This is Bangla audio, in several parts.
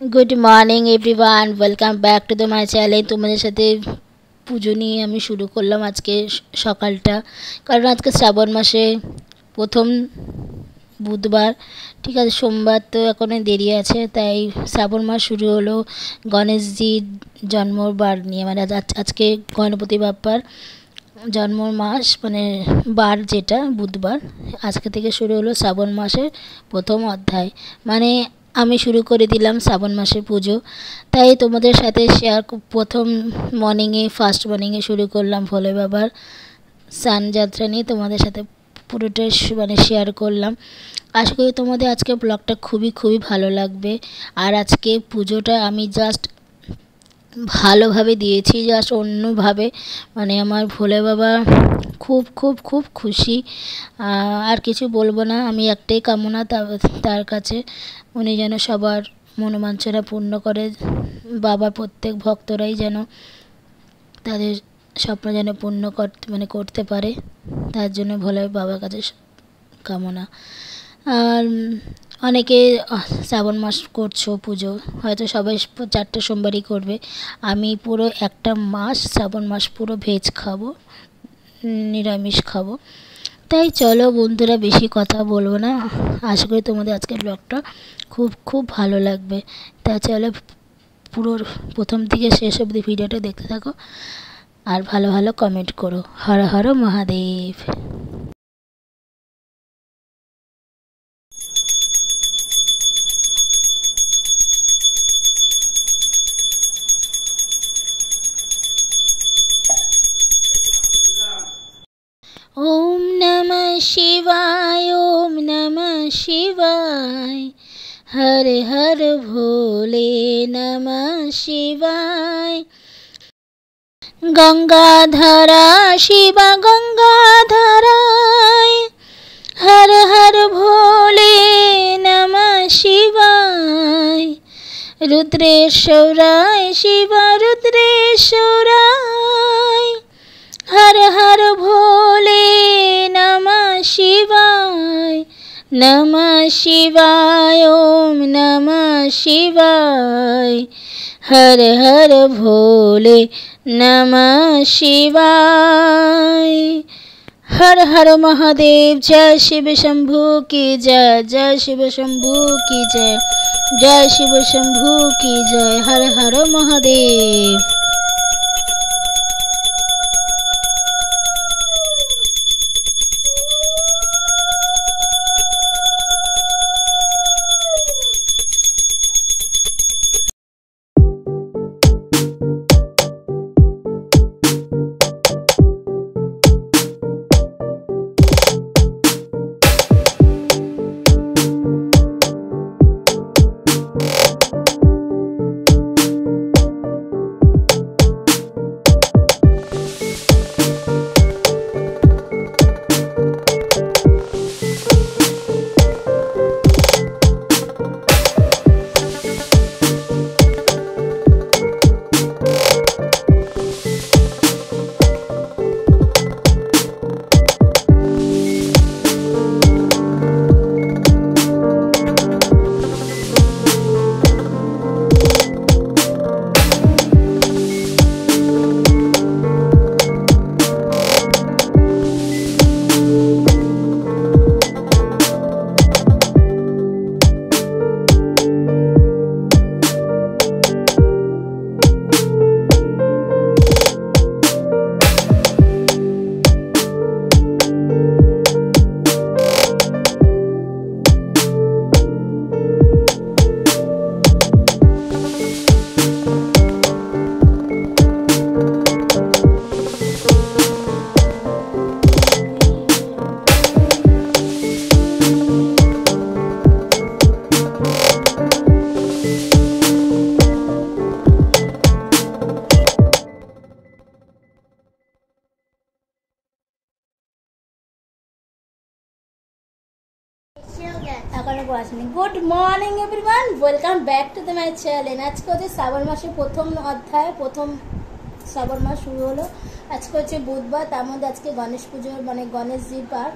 Good morning everyone, welcome back to the my channel. তোমাদের সাথে পুজো নিয়ে আমি শুরু করলাম আজকে সকালটা, কারণ আজকে শ্রাবণ মাসে প্রথম বুধবার। ঠিক আছে, সোমবার তো এখনো দেরি আছে, তাই শ্রাবণ মাস শুরু হলো গণেশজির জন্মবার নিয়ে। মানে আজকে গণপতি বাপ্পার জন্মর মাস, মানে বার যেটা বুধবার। আজকে থেকে শুরু হলো শ্রাবণ মাসের প্রথম অধ্যায়, মানে আমি শুরু করে দিলাম শ্রাবণ মাসের পুজো। তাই তোমাদের সাথে শেয়ার, প্রথম ফার্স্ট মর্নিংয়ে শুরু করলাম ভোলে বাবার স্নান যাত্রা নিয়ে। তোমাদের সাথে পুরোটাই মানে শেয়ার করলাম। আশা করি তোমাদের আজকে ব্লগটা খুবই খুবই ভালো লাগবে। আর আজকে পুজোটা আমি জাস্ট ভালোভাবে দিয়েছি, জাস্ট অন্যভাবে। মানে আমার ভোলে বাবা খুব খুব খুব খুশি। আর কিছু বলবো না, আমি একটাই কামনা তার কাছে, উনি যেন সবার মনোবাঞ্ছনা পূর্ণ করে। বাবার প্রত্যেক ভক্তরাই যেন তাদের স্বপ্ন যেন পূর্ণ করতে পারে, তার জন্য ভোলে বাবার কাছে কামনা। আর অনেকে শ্রাবণ মাস করছো পুজো, হয়তো সবাই 4টে সোমবারই করবে। আমি পুরো একটা মাস শ্রাবণ মাস পুরো ভেজ খাবো, নিরামিষ খাবো। তাই চলো বন্ধুরা, বেশি কথা বলবো না। আশা করি তোমাদের আজকের ব্লগটা খুব খুব ভালো লাগবে। তা চলো পুরো প্রথম থেকে শেষ অবধি ভিডিওটা দেখতে থাকো, আর ভালো ভালো কমেন্ট করো। হর হর মহাদেব। ओम नमः शिवाय, ओम नमः शिवाय, हर हर भोले नमः शिवाय। गंगाधरा शिवा गंगाधराय, हर हर भोले नमः शिवाय। रुद्रेश्वराय शिवा रुद्रेश्वराय, हर हर भोले नमः शिवाय। नमः शिवाय, ओम नमः शिवाय, हर हर भोले नमः शिवाय। हर हर महादेव। जय शिव शंभू की जय, जय शिव शंभू की जय, जय शिव शंभू की जय। हर हर Mahadev. Good morning everyone, welcome back to the my channel. আজকে হচ্ছে শ্রাবণ মাসের প্রথম অধ্যায়, প্রথম শ্রাবণ মাস শুরু হলো। আজকে হচ্ছে বুধবার, তার মধ্যে আজকে গণেশ পুজোর মানে গণেশজির বার।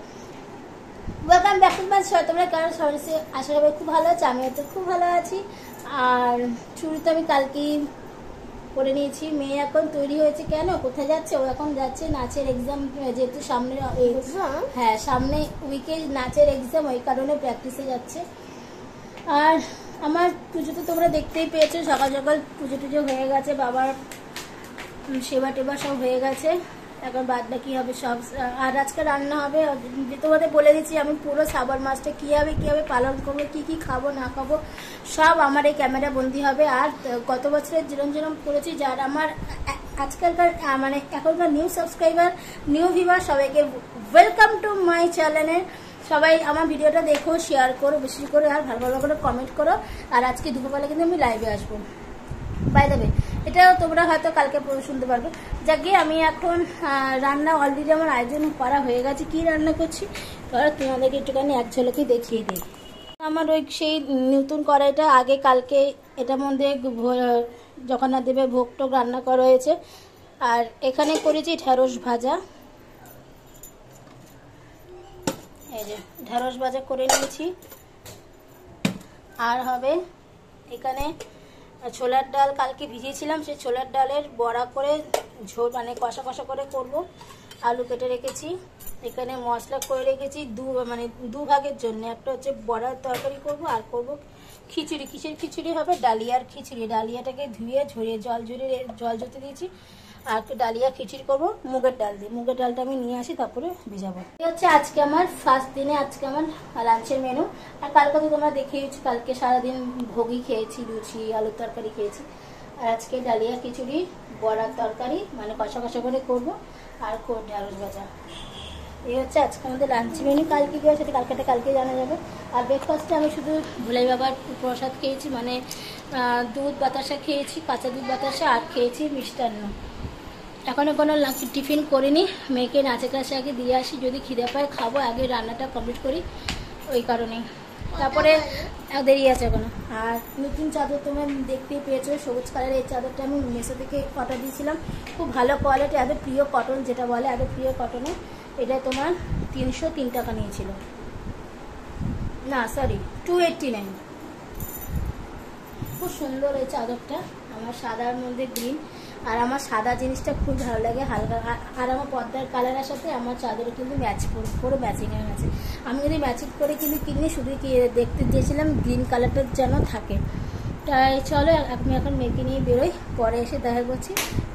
Welcome back to my channel. তোমরা কেমন সবাই আশা করি খুব ভালো আছে, আমিও তো খুব ভালো আছি। আর চুড়ি তো আমি কালকেই করে নিয়েছি। মেয়ে এখন তৈরি হয়েছে। কেন, কোথায় যাচ্ছে? ও এখন যাচ্ছে নাচের এক্সাম, যেহেতু সামনে হ্যাঁ সামনে উইকে নাচের এক্সাম, ওই কারণে প্র্যাকটিসে যাচ্ছে। আর আমার পুজো তো তোমরা দেখতেই পেয়েছো, সকাল সকাল পুজো টুজো হয়ে গেছে, বাবার সেবা টেবা সব হয়ে গেছে। এখন বাদ বাকি হবে সব। আর আজকে রান্না হবে, তোমাদের বলে দিচ্ছি আমি পুরো শ্রাবণ মাসটা কীভাবে পালন করবো, কি খাবো না খাবো সব আমার এই ক্যামেরা বন্দি হবে। আর গত বছরের যেরম করেছি, যার আমার আজকালকার মানে এখনকার নিউ সাবস্ক্রাইবার, নিউ ভিউয়ার, সবাইকে ওয়েলকাম টু মাই চ্যানেলে। সবাই আমার ভিডিওটা দেখো, শেয়ার করো বেশি করে, আর ভালো করে কমেন্ট করো। আর আজকে দুপুরবেলা কিন্তু আমি লাইভে আসবো, বাই দ্য ওয়ে। এটা তোমরা হয়তো কালকে শুনতে পারবে। যাকে আমি এখন রান্না অলরেডি আমার আয়োজন করা হয়ে গেছে। কি রান্না করছি তোমাদেরকে একটুখানি এক ঝলকে দেখিয়ে দিই। আমার ওই সেই নতুন কড়াইটা আগে কালকে এটার মধ্যে জগন্নাথ দেবের ভোগ টোগ রান্না করা হয়েছে। আর এখানে করেছি ঢেঁড়স ভাজা, এই যে ঢেঁড়স ভাজা করে নিয়েছি। আর হবে এখানে ছোলার ডাল, কালকে ভিজিয়েছিলাম, সেই ছোলার ডালের বড়া করে ঝোল মানে কষা কষা করে করব। আলু কেটে রেখেছি, এখানে মশলা করে রেখেছি দু ভাগের জন্য। একটা হচ্ছে বড়ার তরকারি করব, আর করব খিচুড়ি। কিসের খিচুড়ি হবে? ডালিয়ার খিচুড়ি। ডালিয়াটাকে ধুয়ে ঝরিয়ে জল ঝরতে দিয়েছি। আর ডালিয়া খিচুড়ি করবো মুগের ডাল দিয়ে। মুগের ডালটা আমি নিয়ে আসি, তারপরে ভিজাবো। এই হচ্ছে আজকে আমার ফার্স্ট দিনে আজকে আমার লাঞ্চের মেনু। আর কালকে তো তোমরা দেখেইছি, কালকে সারাদিন ভোগই খেয়েছি, লুচি আলুর তরকারি খেয়েছি। আর আজকে ডালিয়া খিচুড়ি, বড়ার তরকারি মানে কষা কষা করে করবো, আর ঢেঁড়স ভাজা। এই হচ্ছে আজকে আমাদের লাঞ্চ মেনু। কালকে কি হয় সেটা কালকে জানা যাবে। আর ব্রেকফাস্টে আমি শুধু ভোলাই বাবার প্রসাদ খেয়েছি, মানে দুধ বাতাসা খেয়েছি, কাঁচা দুধ বাতাসা, আর খেয়েছি মিষ্টান্ন। এখনও কোনো টিফিন করিনি, মেয়েকে নাচে কাছে আগে দিয়ে আসি, যদি খিদে পায় খাবো, আগে রান্নাটা কমপ্লিট করি, ওই কারণেই। তারপরে দেরি আছে এখনো। আর নতুন চাদর তোমরা দেখতেই পেয়েছো, সবুজ কালারের এই চাদরটা আমি মেসো থেকে অর্ডার দিয়েছিলাম। খুব ভালো কোয়ালিটি, এত প্রিয় কটন যেটা বলে, এত প্রিয় কটনে। এটা তোমার 303 টাকা নিয়েছিল, না সরি 289। খুব সুন্দর এই চাদরটা, আমার সাদার মধ্যে গ্রিন। আর আমার সাদা জিনিসটা খুব ভালো লাগে, হালকা। আর আমার পর্দার কালারের সাথে আমার চাদরে কিন্তু ম্যাচ পুরো ম্যাচিং হয়ে গেছে। আমি যদি ম্যাচিং করে কিনি শুধু কি দেখতে দিয়েছিলাম গ্রিন কালারটা যেন থাকে। তাই চলো আমি এখন মেয়েকে নিয়ে বেরোই, পরে এসে দেখা করছি,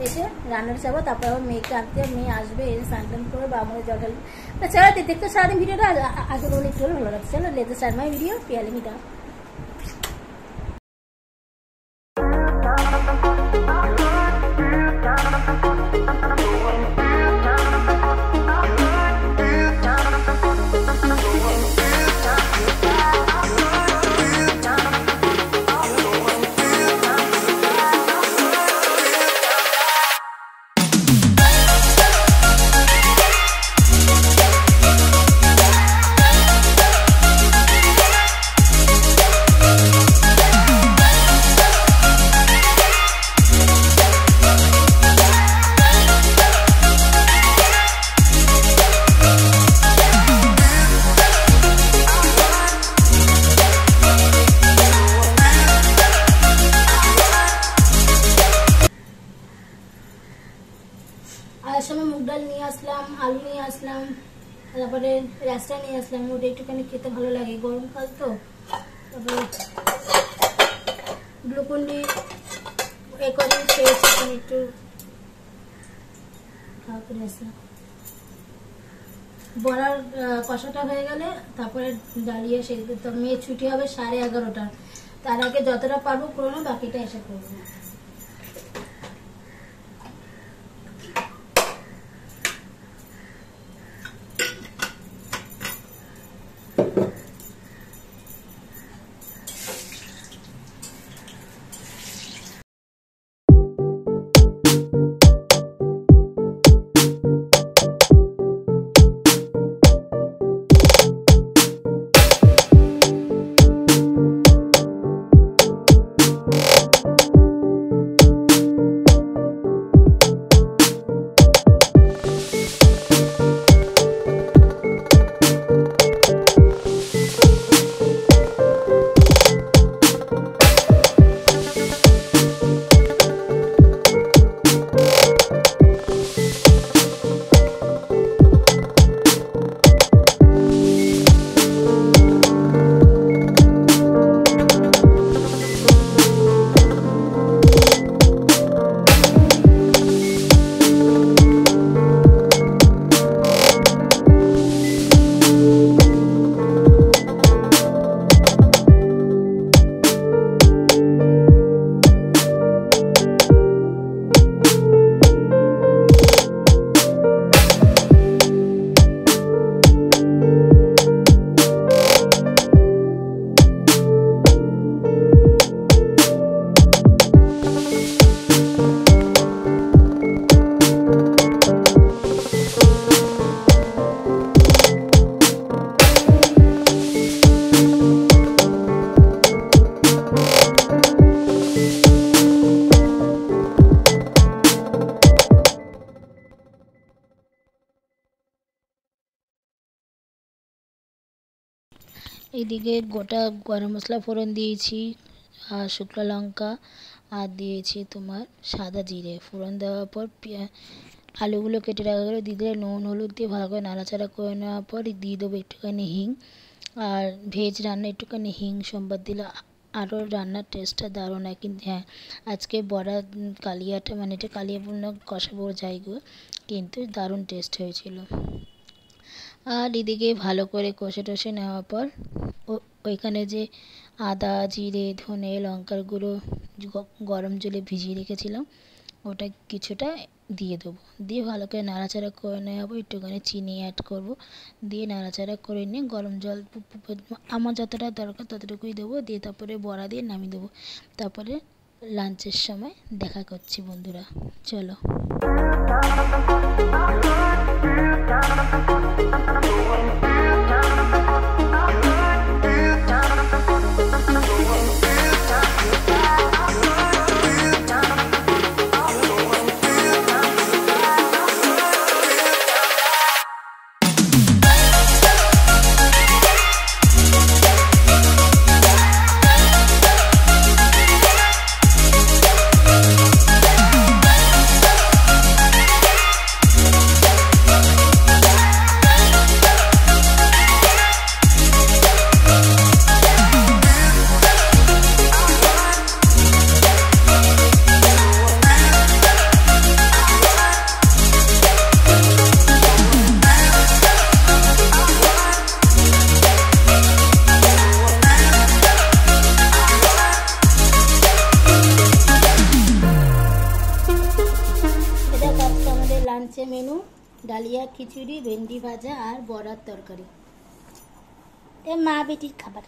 এসে রান্নার যাবো। তারপর আবার মেয়েকে আনতে, মেয়ে আসবে, এসে স্নান টান করে বা আমাদের জল ঢালবে। চলো দেখতে সারাদিন ভিডিওটা আগে বলে একটু ভালো লাগছে। চলো লেতে স্টার্ট মাই ভিডিও, পিয়ালি মিটা। আর সময় মুগ ডাল নিয়ে আসলাম, আলু নিয়ে আসলাম, তারপরে রাস্তা নিয়ে আসলাম। ওটা একটুখানি খেতে ভালো লাগে, গরমকাল তো। তারপরে গ্লুকন্ডি করে খেয়েছি, একটু খাওয়া করে আসলাম। বড়ার কষাটা হয়ে গেলে তারপরে ডালিয়া সেদ্ধ। তো মেয়ের ছুটি হবে 11:30, তার আগে যতটা পারবো পুরোনো, বাকিটা এসে করবো। এইদিকে গোটা গরম মশলা ফোড়ন দিয়েছি, আর শুকনো লঙ্কা, আর দিয়েছি তোমার সাদা জিরে। ফোড়ন দেওয়ার পর আলুগুলো কেটে রাখাগুলো দিয়ে দিলে, নুন হলুদ দিয়ে ভালো করে নাড়াচাড়া করে নেওয়ার পর দিয়ে দেবো একটুখানি হিং। আর ভেজ রান্না একটুখানি হিং সম্বাদ দিলে আরও রান্নার টেস্টটা দারুণ হয়। কিন্তু হ্যাঁ, আজকে বড়া কালিয়াটা মানে এটা কালিয়াপূর্ণ কষাবো যাইগো, কিন্তু দারুণ টেস্ট হয়েছিল। আর এদিকে ভালো করে কষে টষে নেওয়ার পর ওইখানে যে আদা জিরে ধনে লঙ্কার গুঁড়ো গরম জলে ভিজিয়ে রেখেছিলাম, ওটা কিছুটা দিয়ে দেবো। দিয়ে ভালো করে নাড়াচাড়া করে নেওয়াবো, একটুখানি চিনি অ্যাড করব, দিয়ে নাড়াচাড়া করে নিয়ে গরম জল আমার যতটা দরকার ততটুকুই দেবো, দিয়ে তারপরে বড়া দিয়ে নামিয়ে দেবো। তারপরে লাঞ্চের সময় দেখা করছি বন্ধুরা, চলো। লাঞ্চে মেনু ডালিয়া খিচুড়ি ভেন্ডি ভাজা আর বড়ার তরকারি। এ মা বেটির খাবার।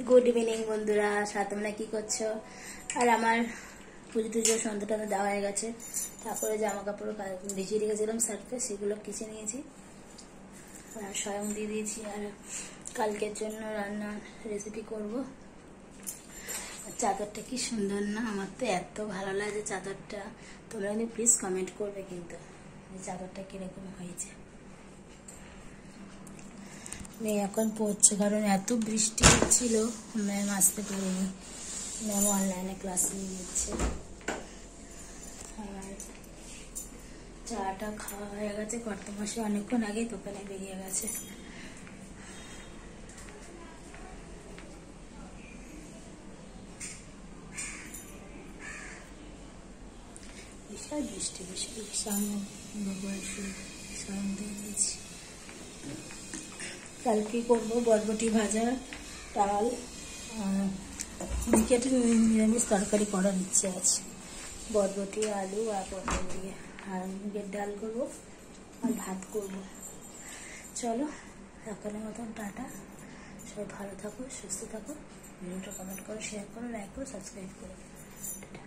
গুড ইভিনিং বন্ধুরা, তোমরা কি করছো? আর আমার পুজো টুজো সন্ধ্যাটা দেওয়া হয়ে গেছে। তারপরে জামা কাপড় ভিজিয়ে রেখেছিলাম সার্ফে, সেগুলো কেচে নিয়েছি আর স্বয়ং দিয়ে দিয়েছি। আর কালকের জন্য রান্নার রেসিপি করব। চাদরটা কি সুন্দর না? আমার তো এত ভালো লাগে চাদরটা। তোমরা কিন্তু প্লিজ কমেন্ট করবে কিন্তু চাদরটা কিরকম হয়েছে। মেয়ে এখন পড়ছে, কারণ এত বৃষ্টি হচ্ছিল, ম্যাম আসতে পারিনি। ম্যাম অনলাইনে ক্লাস নিয়ে নিচ্ছে। আর চাটা খাওয়া হয়ে গেছে, কর্তমাসে অনেকক্ষণ আগে দোকানে বেরিয়ে গেছে। বিশাল বৃষ্টি, বিশাল সামনে দিয়ে দিয়েছি। কালকে করবো বরবটি ভাজা, ডাল, দিকে নিরামিষ তরকারি করার ইচ্ছে আছে। বরবটি আলু আর পটল দিয়ে, আর মুগের ডাল করবো আর ভাত করবো। চলো এখনের মতন টাটা। সবাই ভালো থাকো, সুস্থ থাকো। ভিডিওটা কমেন্ট করো, শেয়ার করো, লাইক করো, সাবস্ক্রাইব করো। টাটা।